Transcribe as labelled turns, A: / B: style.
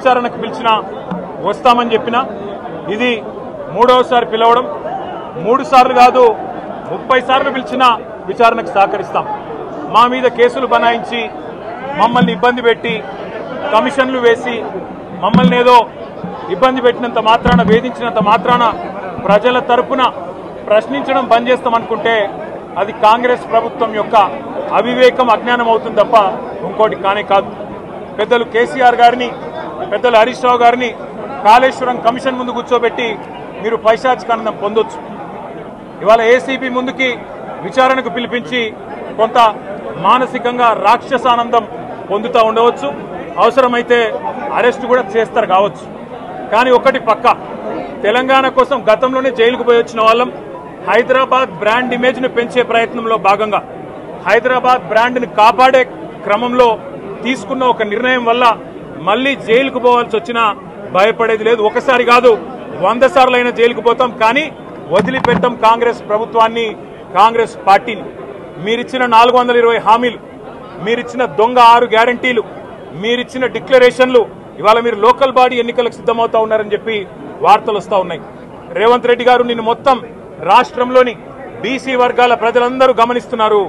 A: విచారణకు పిలిచినా వస్తామని చెప్పినా ఇది మూడవసారి పిలవడం 3 సార్లు కాదు 30 సార్లు పిలిచినా విచారణకు సహకరిస్తాం. మా మీద కేసులు బనాయించి మమ్మల్ని ఇబ్బంది పెట్టి కమిషన్లు వేసి మమ్మల్ని ఏదో ఇబ్బంది పెట్టినంత మాత్రాన వేధించినంత మాత్రాన ప్రజల తరపున ప్రశ్నించడం బంద్ చేస్తామనుకుంటే అది కాంగ్రెస్ ప్రభుత్వం యొక్క అవివేకం అజ్ఞానం అవుతుంది తప్ప ఇంకోటి కానే కాదు. పెద్దలు కేసీఆర్ గారిని పెద్దలు హరీష్ రావు గారిని కాళేశ్వరం కమిషన్ ముందు కూర్చోబెట్టి మీరు పైశాచికానందం పొందొచ్చు. ఇవాళ ఏసీబీ ముందుకి విచారణకు పిలిపించి కొంత మానసికంగా రాక్షసానందం పొందుతూ ఉండవచ్చు. అవసరమైతే అరెస్ట్ కూడా చేస్తారు కావచ్చు. కానీ ఒకటి పక్క తెలంగాణ కోసం గతంలోనే జైలుకు పోయి వచ్చిన వాళ్ళం. హైదరాబాద్ బ్రాండ్ ఇమేజ్ను పెంచే ప్రయత్నంలో భాగంగా హైదరాబాద్ బ్రాండ్ని కాపాడే క్రమంలో తీసుకున్న ఒక నిర్ణయం వల్ల మళ్లీ జైలుకు పోవాల్సి వచ్చినా భయపడేది లేదు. ఒకసారి కాదు 100 సార్లు అయినా జైలుకు పోతాం. కానీ వదిలిపెట్టాం కాంగ్రెస్ ప్రభుత్వాన్ని, కాంగ్రెస్ పార్టీని. మీరిచ్చిన 420 హామీలు, మీరిచ్చిన దొంగ 6 గ్యారంటీలు, మీరిచ్చిన డిక్లరేషన్లు ఇవాళ మీరు లోకల్ బాడీ ఎన్నికలకు సిద్ధమవుతా ఉన్నారని చెప్పి వార్తలు వస్తూ ఉన్నాయి. రేవంత్ రెడ్డి గారు నిన్ను మొత్తం రాష్ట్రంలోని బీసీ వర్గాల ప్రజలందరూ గమనిస్తున్నారు.